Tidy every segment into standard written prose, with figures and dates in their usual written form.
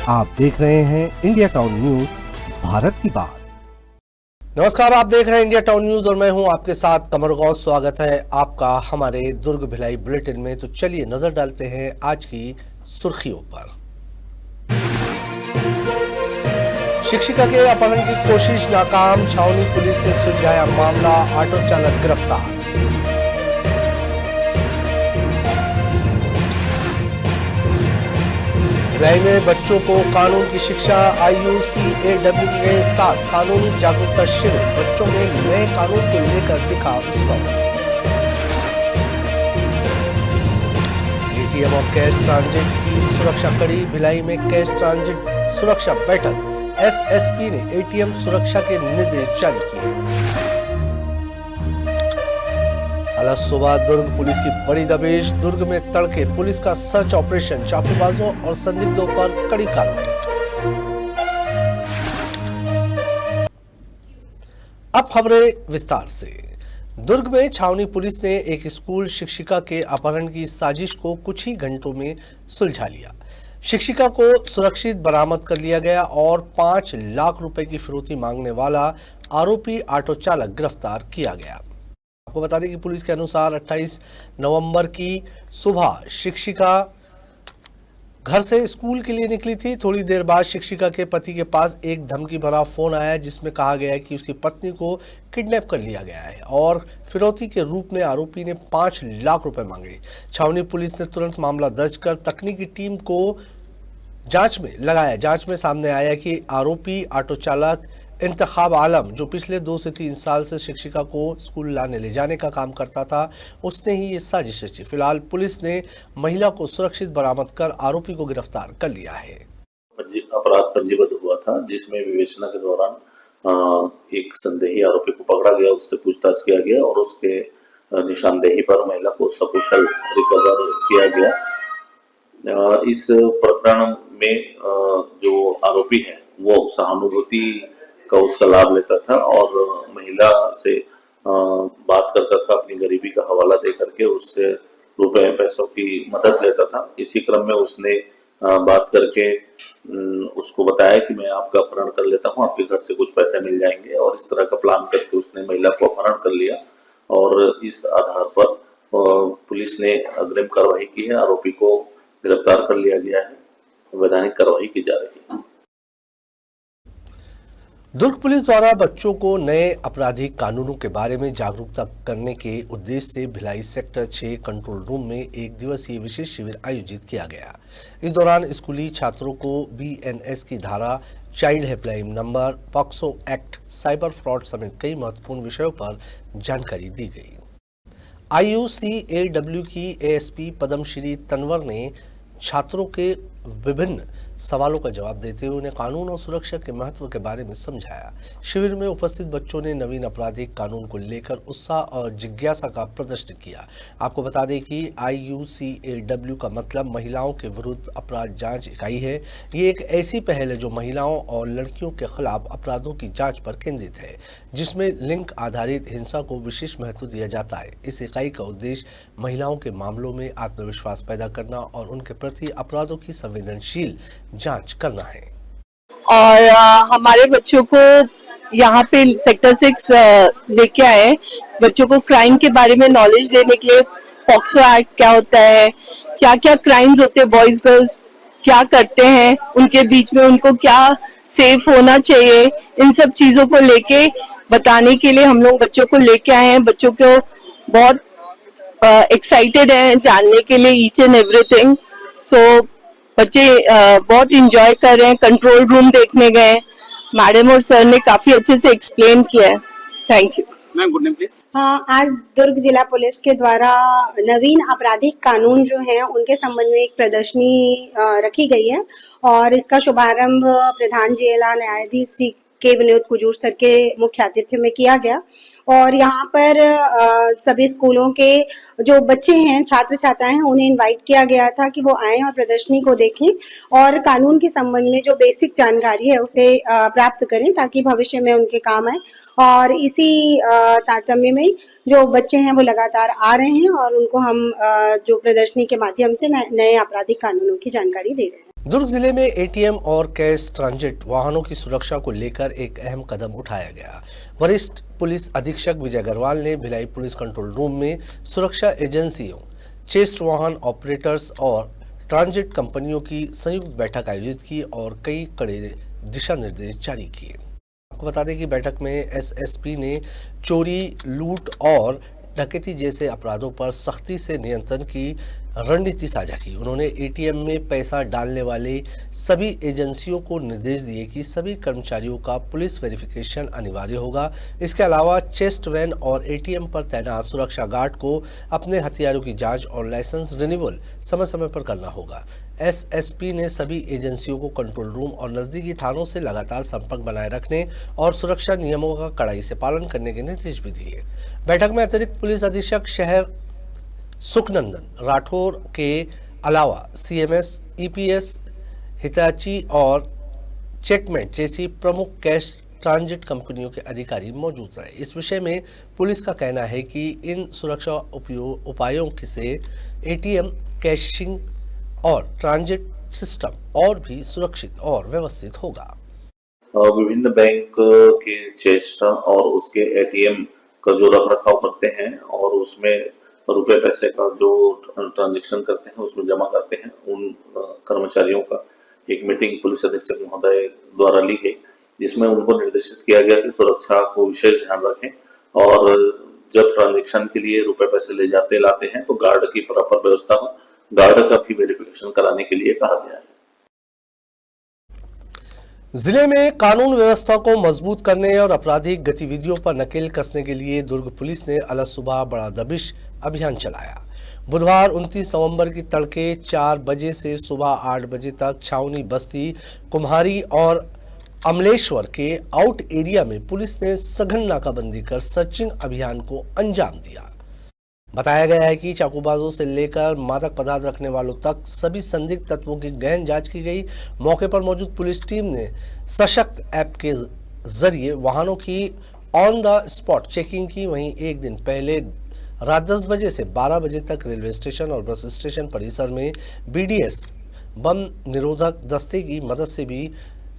आप देख रहे हैं इंडिया टाउन न्यूज, भारत की बात। नमस्कार, आप देख रहे हैं इंडिया टाउन न्यूज और मैं हूं आपके साथ कमर गौस। स्वागत है आपका हमारे दुर्ग भिलाई बुलेटिन में। तो चलिए नजर डालते हैं आज की सुर्खियों पर। शिक्षिका के अपहरण की कोशिश नाकाम, छावनी पुलिस ने सुलझाया मामला, ऑटो चालक गिरफ्तार। भिलाई में बच्चों को कानून की शिक्षा, IUCAW के साथ कानूनी जागरूकता शिविर, बच्चों में नए कानून को लेकर दिखा उत्सव। ATM और कैश ट्रांजिट की सुरक्षा कड़ी, भिलाई में कैश ट्रांजिट सुरक्षा बैठक, SSP ने ATM सुरक्षा के निर्देश जारी किए। अलग सुबह दुर्ग पुलिस की बड़ी दबिश, दुर्ग में तड़के पुलिस का सर्च ऑपरेशन, चाकूबाजों और संदिग्धों पर कड़ी कार्रवाई। अब खबरें विस्तार से। दुर्ग में छावनी पुलिस ने एक स्कूल शिक्षिका के अपहरण की साजिश को कुछ ही घंटों में सुलझा लिया। शिक्षिका को सुरक्षित बरामद कर लिया गया और 5 लाख रुपए की फिरौती मांगने वाला आरोपी ऑटो चालक गिरफ्तार किया गया। आपको बता दें कि पुलिस के अनुसार 28 नवंबर की सुबह शिक्षिका घर से स्कूल के लिए निकली थी। थोड़ी देर बाद शिक्षिका के पति के पास एक धमकी भरा फोन आया, जिसमें कहा गया है कि उसकी पत्नी को किडनैप कर लिया गया है और फिरौती के रूप में आरोपी ने 5 लाख रुपए मांगे। छावनी पुलिस ने तुरंत मामला दर्ज कर तकनीकी टीम को जांच में लगाया। जांच में सामने आया कि आरोपी ऑटो चालक इंतखाब आलम, जो पिछले 2 से 3 साल से शिक्षिका को स्कूल लाने ले जाने का काम करता था, उसने ही ये साजिश रची। फिलहाल पुलिस ने महिला को सुरक्षित बरामद कर आरोपी को गिरफ्तार कर लिया है। अपराध पंजीबद्ध हुआ था, जिसमें विवेचना के दौरान एक संदेही आरोपी को पकड़ा गया, उससे पूछताछ किया गया और उसके निशानदेही पर महिला को सकुशल रिकवर किया गया। इस प्रकरण में जो आरोपी है वो सहानुभूति का उसका लाभ लेता था और महिला से बात करता था, अपनी गरीबी का हवाला दे करके उससे रुपए पैसों की मदद लेता था। इसी क्रम में उसने बात करके उसको बताया कि मैं आपका अपहरण कर लेता हूं, आपके घर से कुछ पैसे मिल जाएंगे, और इस तरह का प्लान करके उसने महिला को अपहरण कर लिया और इस आधार पर पुलिस ने अग्रिम कार्रवाई की है। आरोपी को गिरफ्तार कर लिया गया है, वैधानिक कार्रवाई की जा रही है। दुर्ग पुलिस द्वारा बच्चों को नए आपराधिक कानूनों के बारे में जागरूकता करने के उद्देश्य से भिलाई सेक्टर 6 कंट्रोल रूम में एक दिवसीय विशेष शिविर आयोजित किया गया। इस दौरान स्कूली छात्रों को BNS की धारा, child helpline number, POCSO act, cyber fraud समेत कई महत्वपूर्ण विषयों पर जानकारी दी गई। IUCAW की ASP पद्मश्री तनवर ने छात्रों के विभिन्न सवालों का जवाब देते हुए उन्हें कानून और सुरक्षा के महत्व के बारे में समझाया। शिविर में उपस्थित बच्चों ने नवीन आपराधिक कानून को लेकर उत्साह और जिज्ञासा का प्रदर्शन किया। आपको बता दें कि IUCAW का मतलब महिलाओं के विरुद्ध अपराध जांच इकाई है। ये एक ऐसी पहल है जो महिलाओं और लड़कियों के खिलाफ अपराधों की जांच पर केंद्रित है, जिसमें लिंग आधारित हिंसा को विशेष महत्व दिया जाता है। इस इकाई का उद्देश्य महिलाओं के मामलों में आत्मविश्वास पैदा करना और उनके प्रति अपराधों की संवेदनशील जांच करना है। और हमारे बच्चों को यहाँ पे सेक्टर 6 लेके आए, बच्चों को क्राइम के बारे में नॉलेज देने के लिए। पॉक्सो एक्ट क्या होता है, क्या क्या क्राइम्स होते हैं, बॉयज गर्ल्स क्या करते हैं, उनके बीच में उनको क्या सेफ होना चाहिए, इन सब चीजों को लेके बताने के लिए हम लोग बच्चों को लेके आए हैं। बच्चों को बहुत एक्साइटेड हैं जानने के लिए ईच एंड एवरीथिंग। सो बच्चे बहुत इंजॉय कर रहे हैं। कंट्रोल रूम देखने गए, मैडम और सर ने काफी अच्छे से एक्सप्लेन किया है। Thank you ma'am. Good name please. हाँ, आज दुर्ग जिला पुलिस के द्वारा नवीन आपराधिक कानून जो हैं उनके संबंध में एक प्रदर्शनी रखी गई है और इसका शुभारंभ प्रधान जेला न्यायाधीश श्री के विनोद कुजूर सर के मुख्य आतिथ्य में किया गया। और यहाँ पर सभी स्कूलों के जो बच्चे हैं, छात्र छात्राएं हैं, उन्हें इनवाइट किया गया था कि वो आएं और प्रदर्शनी को देखें और कानून के संबंध में जो बेसिक जानकारी है उसे प्राप्त करें ताकि भविष्य में उनके काम आए। और इसी तारतम्य में जो बच्चे हैं वो लगातार आ रहे हैं और उनको हम जो प्रदर्शनी के माध्यम से नए आपराधिक कानूनों की जानकारी दे रहे हैं। दुर्ग जिले में एटीएम और कैश ट्रांजिट वाहनों की सुरक्षा को लेकर एक अहम कदम उठाया गया। वरिष्ठ पुलिस अधीक्षक विजय अग्रवाल ने भिलाई पुलिस कंट्रोल रूम में सुरक्षा एजेंसियों, चेस्ट वाहन ऑपरेटर्स और ट्रांजिट कंपनियों की संयुक्त बैठक आयोजित की और कई कड़े दिशा निर्देश जारी किए। आपको बता दें कि बैठक में एसएसपी ने चोरी, लूट और डकैती जैसे अपराधों पर सख्ती से नियंत्रण की रणनीति साझा की। उन्होंने एटीएम में पैसा डालने वाले सभी एजेंसियों को निर्देश दिए कि सभी कर्मचारियों का पुलिस वेरिफिकेशन अनिवार्य होगा। इसके अलावा चेस्ट वैन और एटीएम पर तैनात सुरक्षा गार्ड को अपने हथियारों की जांच और लाइसेंस रिन्यूअल समय समय पर करना होगा। एसएसपी ने सभी एजेंसियों को कंट्रोल रूम और नजदीकी थानों से लगातार संपर्क बनाए रखने और सुरक्षा नियमों का कड़ाई से पालन करने के निर्देश भी दिए। बैठक में अतिरिक्त पुलिस अधीक्षक शहर सुखनंदन राठौर के अलावा सीएमएस, ईपीएस, हिताची और चेकमेट जैसी प्रमुख कैश ट्रांजिट कंपनियों के अधिकारी मौजूद रहे। इस विषय में पुलिस का कहना है कि इन सुरक्षा उपायों से एटीएम, कैशिंग और ट्रांजिट सिस्टम और भी सुरक्षित और व्यवस्थित होगा। विभिन्न बैंक के चेस्ट और उसके एटीएम का जो रख रखाव करते हैं और उसमें रुपए पैसे का जो ट्रांजैक्शन करते हैं उसमें जमा करते हैं, उन कर्मचारियों का एक मीटिंग पुलिस अधीक्षक महोदय द्वारा ली गई, जिसमें उनको निर्देशित किया गया कि सुरक्षा को विशेष ध्यान रखें और जब ट्रांजैक्शन के लिए रुपए पैसे ले जाते लाते हैं तो गार्ड की प्रॉपर व्यवस्था हो, गार्ड का भी वेरिफिकेशन कराने के लिए कहा गया है। जिले में कानून व्यवस्था को मजबूत करने और आपराधिक गतिविधियों पर नकेल कसने के लिए दुर्ग पुलिस ने अलग सुबह बड़ा दबिश अभियान चलाया। बुधवार 29 नवंबर की तड़के 4 बजे से सुबह 8 बजे तक छावनी, बस्ती, कुम्हारी और अमलेश्वर के आउट एरिया में पुलिस ने सघन नाकाबंदी कर सर्चिंग अभियान को अंजाम दिया। बताया गया है कि चाकूबाजों से लेकर मादक पदार्थ रखने वालों तक सभी संदिग्ध तत्वों की गहन जांच की गई। मौके पर मौजूद पुलिस टीम ने सशक्त ऐप के जरिए वाहनों की ऑन द स्पॉट चेकिंग की। वहीं एक दिन पहले रात 10 बजे से 12 बजे तक रेलवे स्टेशन और बस स्टेशन परिसर में बीडीएस बम निरोधक दस्ते की मदद से भी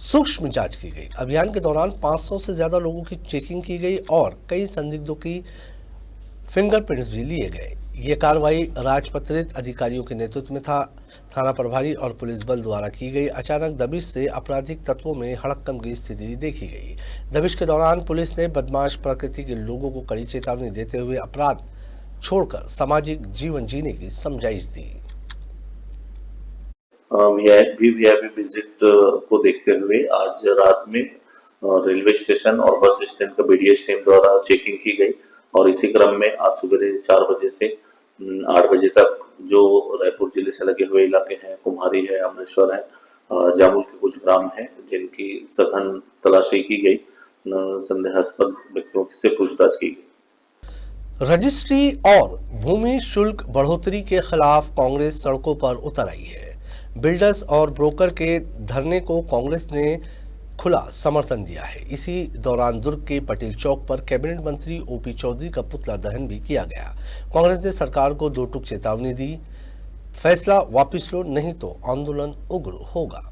सूक्ष्म जांच की गई। अभियान के दौरान 500 से ज्यादा लोगों की चेकिंग की गई और कई संदिग्धों की फिंगरप्रिंट्स भी लिए गए। ये कार्रवाई राजपत्रित अधिकारियों के नेतृत्व में थाना प्रभारी और पुलिस बल द्वारा की गई। अचानक दबिश से आपराधिक तत्वों में हड़कंप की स्थिति देखी गई। दबिश के दौरान पुलिस ने बदमाश प्रकृति के लोगों को कड़ी चेतावनी देते हुए अपराध छोड़कर सामाजिक जीवन जीने की समझाइश दी। वीआईपी विजिट को देखते हुए आज रात में रेलवे स्टेशन और बस स्टैंड का बीडीएस टीम द्वारा चेकिंग की गई और इसी क्रम में आज सुबह 4 बजे से 8 बजे तक जो रायपुर जिले से लगे हुए इलाके हैं, कुम्हारी है, अमरेश्वर है, जामुल के कुछ ग्राम हैं, जिनकी सघन तलाशी की गई, संदेहास्पद व्यक्तियों से पूछताछ की गई। रजिस्ट्री और भूमि शुल्क बढ़ोतरी के खिलाफ कांग्रेस सड़कों पर उतर आई है। बिल्डर्स और ब्रोकर के धरने को कांग्रेस ने खुला समर्थन दिया है। इसी दौरान दुर्ग के पटेल चौक पर कैबिनेट मंत्री ओपी चौधरी का पुतला दहन भी किया गया। कांग्रेस ने सरकार को 2 टूक चेतावनी दी, फैसला वापस लो नहीं तो आंदोलन उग्र होगा।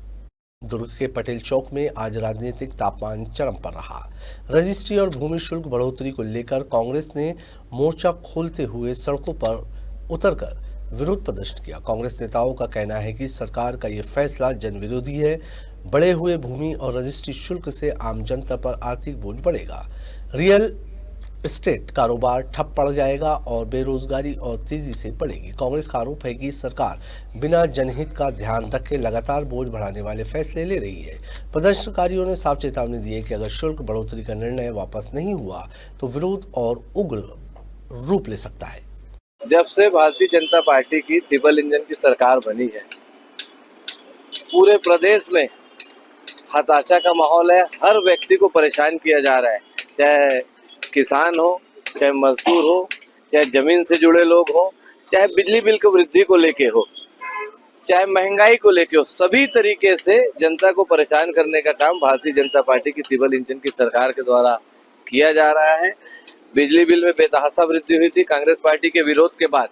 दुर्ग के पटेल चौक में आज राजनीतिक तापमान चरम पर रहा। रजिस्ट्री और भूमि शुल्क बढ़ोतरी को लेकर कांग्रेस ने मोर्चा खोलते हुए सड़कों पर उतरकर विरोध प्रदर्शन किया। कांग्रेस नेताओं का कहना है कि सरकार का ये फैसला जन विरोधी है। बढ़े हुए भूमि और रजिस्ट्री शुल्क से आम जनता पर आर्थिक बोझ बढ़ेगा, रियल एस्टेट कारोबार ठप पड़ जाएगा और बेरोजगारी और तेजी से बढ़ेगी। कांग्रेस का आरोप है कि सरकार बिना जनहित का ध्यान रखे लगातार बोझ बढ़ाने वाले फैसले ले रही है। प्रदर्शनकारियों ने साफ चेतावनी दी है कि अगर शुल्क बढ़ोतरी का निर्णय वापस नहीं हुआ तो विरोध और उग्र रूप ले सकता है। जब से भारतीय जनता पार्टी की ट्रिपल इंजन की सरकार बनी है, पूरे प्रदेश में हताशा का माहौल है। हर व्यक्ति को परेशान किया जा रहा है, चाहे किसान हो, चाहे मजदूर हो, चाहे जमीन से जुड़े लोग हो, चाहे बिजली बिल की वृद्धि को लेके हो, चाहे महंगाई को लेके हो। सभी तरीके से जनता को परेशान करने का काम भारतीय जनता पार्टी की ट्रिपल इंजन की सरकार के द्वारा किया जा रहा है। बिजली बिल में बेतहाशा वृद्धि हुई थी कांग्रेस पार्टी के विरोध के बाद।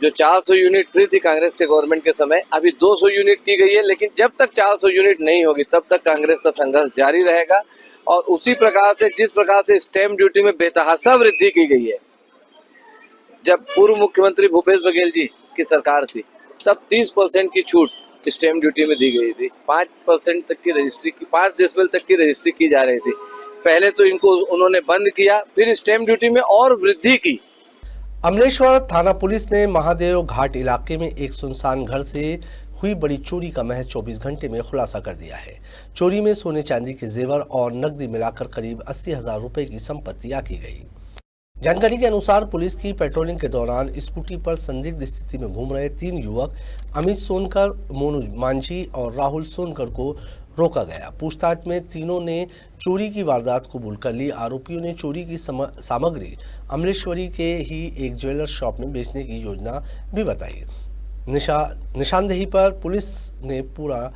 जो 400 यूनिट फ्री थी कांग्रेस के गवर्नमेंट के समय, अभी 200 यूनिट की गई है। लेकिन जब तक 400 यूनिट नहीं होगी तब तक कांग्रेस का संघर्ष जारी रहेगा। और उसी प्रकार से जिस प्रकार से स्टैंप ड्यूटी में बेतहाशा वृद्धि की गई है, जब पूर्व मुख्यमंत्री भूपेश बघेल जी की सरकार थी तब 30% की छूट स्टैंप ड्यूटी में दी गई थी। 5% तक की रजिस्ट्री की, 5 डेसिबल तक की रजिस्ट्री की जा रही थी। पहले तो इनको उन्होंने बंद किया, फिर स्टैंप ड्यूटी में और वृद्धि की। अमलेश्वर थाना पुलिस ने महादेव घाट इलाके में एक सुनसान घर से हुई बड़ी चोरी का महज 24 घंटे में खुलासा कर दिया है। चोरी में सोने चांदी के जेवर और नकदी मिलाकर करीब 80,000 रुपए की संपत्ति की गई। जानकारी के अनुसार पुलिस की पेट्रोलिंग के दौरान स्कूटी पर संदिग्ध स्थिति में घूम रहे 3 युवक अमित सोनकर, मोनू मांझी और राहुल सोनकर को रोका गया। पूछताछ में तीनों ने चोरी की वारदात कबूल कर ली। आरोपियों ने चोरी की सामग्री अमलेश्वरी के ही एक ज्वेलर शॉप में बेचने की योजना भी बताई। निशानदेही पर पुलिस ने पूरा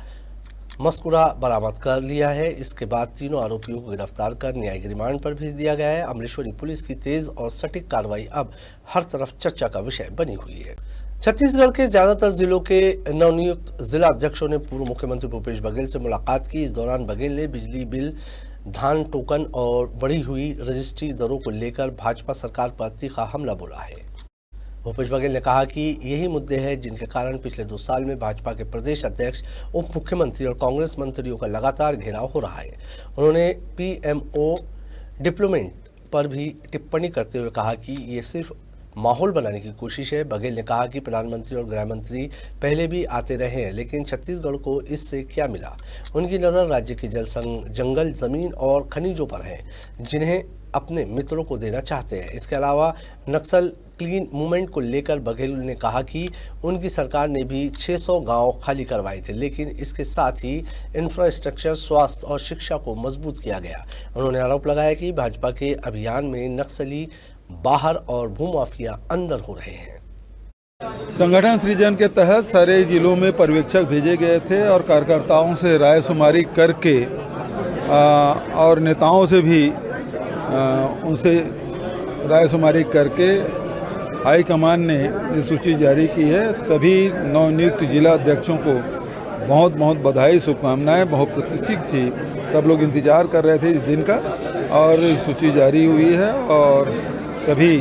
मस्कुरा बरामद कर लिया है। इसके बाद तीनों आरोपियों को गिरफ्तार कर न्यायिक रिमांड पर भेज दिया गया है। अमलेश्वरी पुलिस की तेज और सटीक कार्रवाई अब हर तरफ चर्चा का विषय बनी हुई है। छत्तीसगढ़ के ज्यादातर जिलों के नवनियुक्त जिला अध्यक्षों ने पूर्व मुख्यमंत्री भूपेश बघेल से मुलाकात की। इस दौरान बघेल ने बिजली बिल, धान टोकन और बढ़ी हुई रजिस्ट्री दरों को लेकर भाजपा सरकार पर तीखा हमला बोला है। भूपेश बघेल ने कहा कि यही मुद्दे हैं जिनके कारण पिछले 2 साल में भाजपा के प्रदेश अध्यक्ष, उप मुख्यमंत्री और कांग्रेस मंत्रियों का लगातार घेराव हो रहा है। उन्होंने पीएमओ डिप्लोमेट पर भी टिप्पणी करते हुए कहा कि ये सिर्फ माहौल बनाने की कोशिश है। बघेल ने कहा कि प्रधानमंत्री और गृह मंत्री पहले भी आते रहे हैं, लेकिन छत्तीसगढ़ को इससे क्या मिला। उनकी नज़र राज्य की जंगल, जमीन और खनिजों पर है, जिन्हें अपने मित्रों को देना चाहते हैं। इसके अलावा नक्सल क्लीन मूवमेंट को लेकर बघेल ने कहा कि उनकी सरकार ने भी 600 गांव खाली करवाए थे, लेकिन इसके साथ ही इंफ्रास्ट्रक्चर, स्वास्थ्य और शिक्षा को मजबूत किया गया। उन्होंने आरोप लगाया कि भाजपा के अभियान में नक्सली बाहर और भूमाफिया अंदर हो रहे हैं। संगठन सृजन के तहत सारे जिलों में पर्यवेक्षक भेजे गए थे और कार्यकर्ताओं से रायशुमारी करके और नेताओं से भी उनसे रायशुमारी करके हाईकमान ने ये सूची जारी की है। सभी नवनियुक्त जिला अध्यक्षों को बहुत बहुत बधाई, शुभकामनाएं। बहुत प्रतिष्ठित थी, सब लोग इंतजार कर रहे थे इस दिन का, और सूची जारी हुई है और सभी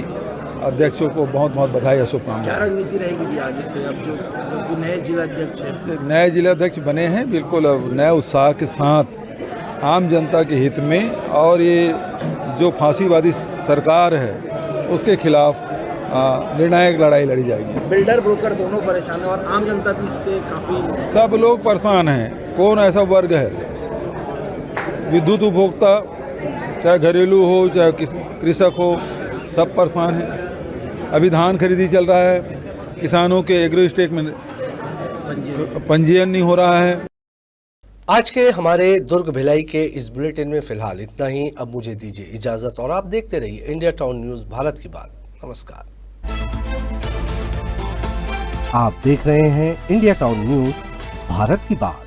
अध्यक्षों को बहुत बहुत बधाई और शुभकामनाएं। क्या रणनीति रहेगी आगे से, अब जो नए जिला अध्यक्ष हैं? नए जिला अध्यक्ष बने हैं, बिल्कुल अब नए उत्साह के साथ आम जनता के हित में, और ये जो फांसीवादी सरकार है उसके खिलाफ निर्णायक लड़ाई लड़ी जाएगी। बिल्डर ब्रोकर दोनों परेशान हैं और आम जनता भी इससे काफ़ी, सब लोग परेशान हैं। कौन ऐसा वर्ग है, विद्युत उपभोक्ता चाहे घरेलू हो चाहे कृषक हो, सब परेशान हैं। अभी धान खरीदी चल रहा है, किसानों के एग्रो स्टेक में पंजीयन नहीं हो रहा है। आज के हमारे दुर्ग भिलाई के इस बुलेटिन में फिलहाल इतना ही। अब मुझे दीजिए इजाजत और आप देखते रहिए इंडिया टाउन न्यूज, भारत की बात। नमस्कार। आप देख रहे हैं इंडिया टाउन न्यूज, भारत की बात।